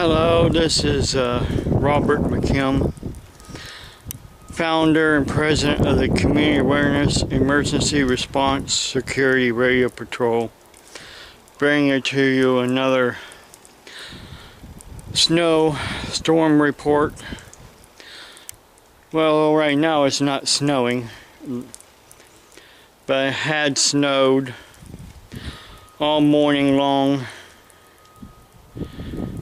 Hello, this is Robert McKim, founder and president of the Community Awareness Emergency Response Security Radio Patrol, bringing to you another snowstorm report. Well, right now it's not snowing, but it had snowed all morning long.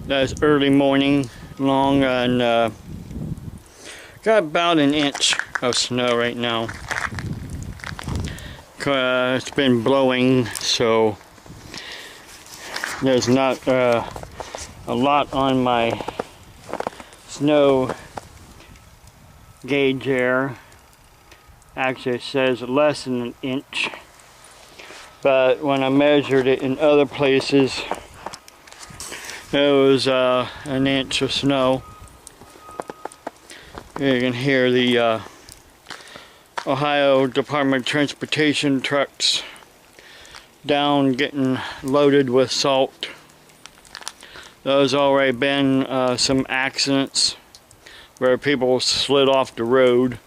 That's early morning long, and got about an inch of snow right now. It's been blowing, so there's not a lot on my snow gauge there. Actually, it says less than an inch, but when I measured it in other places, it was an inch of snow. You can hear the Ohio Department of Transportation trucks down getting loaded with salt. There's already been some accidents where people slid off the road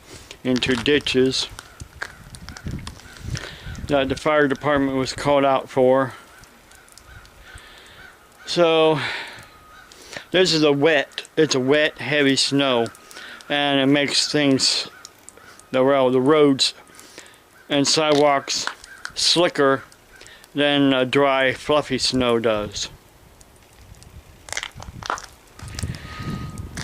into ditches that the fire department was called out for. So this is it's a wet, heavy snow, and it makes things, the roads and sidewalks, slicker than dry, fluffy snow does.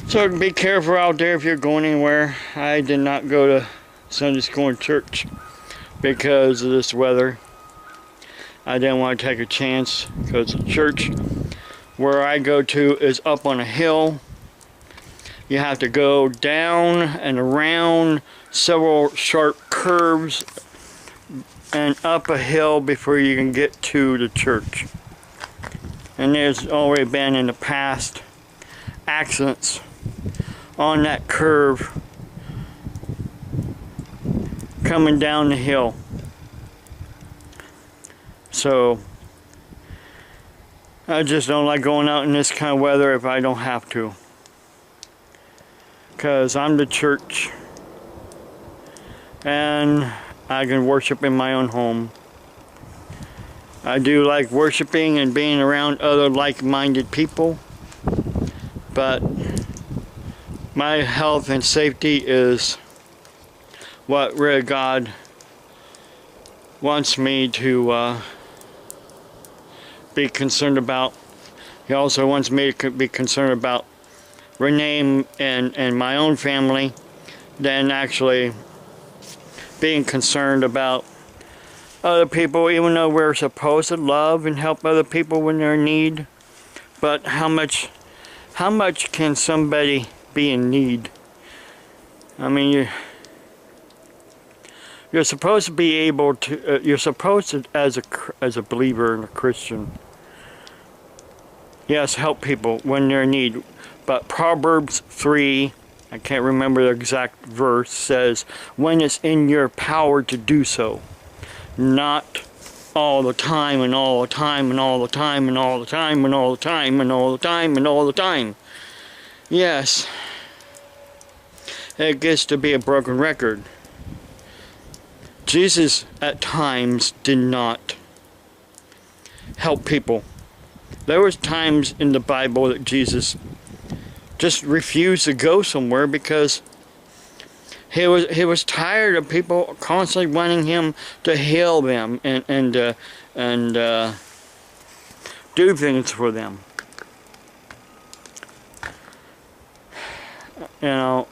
So be careful out there if you're going anywhere. I did not go to Sunday school and church because of this weather. I didn't want to take a chance because the church where I go to is up on a hill. You have to go down and around several sharp curves and up a hill before you can get to the church. And there's already been in the past accidents on that curve coming down the hill. So I just don't like going out in this kind of weather if I don't have to, because I'm the church and I can worship in my own home. I do like worshiping and being around other like-minded people, but my health and safety is what really God wants me to be concerned about. He also wants me to be concerned about Renee and my own family than actually being concerned about other people, even though we're supposed to love and help other people when they're in need. But how much can somebody be in need? I mean, you're supposed to be able to, you're supposed to, as a believer and a Christian, yes, help people when they're in need. But Proverbs 3, I can't remember the exact verse, says, when it's in your power to do so. Not all the time and all the time and all the time and all the time and all the time and all the time and all the time. Yes, it gets to be a broken record. Jesus at times did not help people. There was times in the Bible that Jesus just refused to go somewhere because he was tired of people constantly wanting him to heal them and do things for them. You know,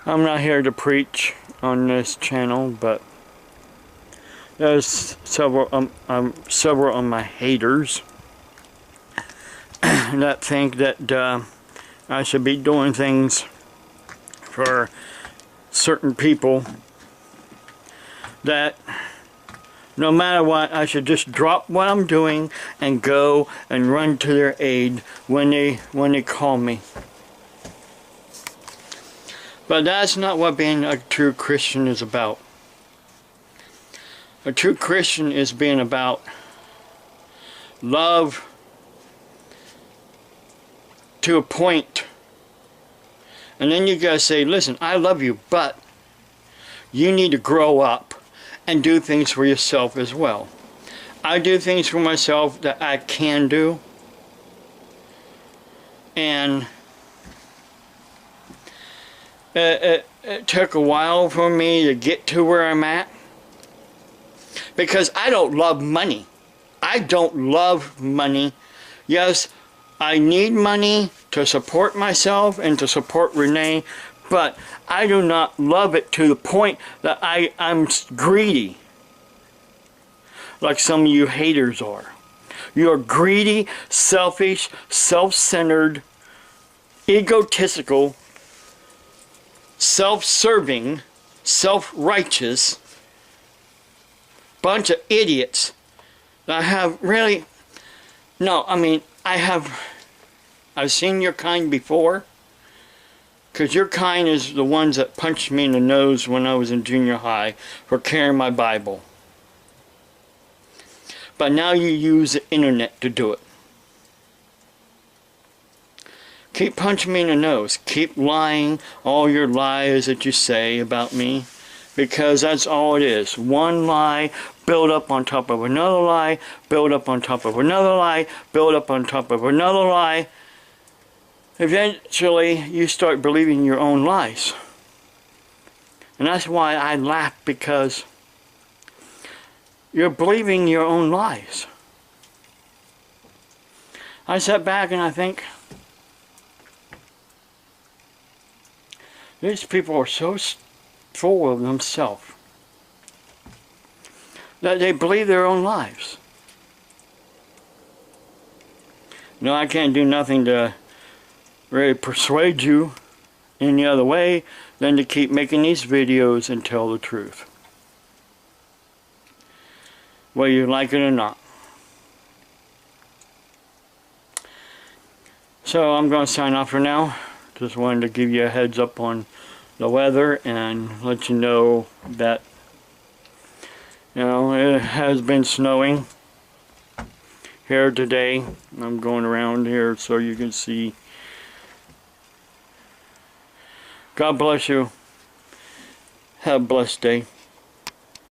I'm not here to preach on this channel, but there's several of my haters that think that I should be doing things for certain people, that no matter what, I should just drop what I'm doing and go and run to their aid when they call me. But that's not what being a true Christian is about. A true Christian is being about love, to a point. And then you gotta say, listen, I love you, but you need to grow up and do things for yourself as well. I do things for myself that I can do. And it took a while for me to get to where I'm at. Because I don't love money. I don't love money. Yes, I need money to support myself and to support Renee, but I do not love it to the point that I'm greedy, like some of you haters are. You're greedy, selfish, self-centered, egotistical, self-serving, self-righteous bunch of idiots that have really... No, I mean, I've seen your kind before, because your kind is the ones that punched me in the nose when I was in junior high for carrying my Bible. But now you use the internet to do it. Keep punching me in the nose. Keep lying all your lies that you say about me, because that's all it is. One lie, build up on top of another lie, build up on top of another lie, build up on top of another lie. Eventually, you start believing your own lies. And that's why I laugh, because you're believing your own lies. I sat back and I think, these people are so full of themselves that they believe their own lies. No, I can't do nothing to really persuade you any other way than to keep making these videos and tell the truth, whether you like it or not. So I'm going to sign off for now. Just wanted to give you a heads up on the weather and let you know that, you know, it has been snowing here today. I'm going around here so you can see. God bless you. Have a blessed day.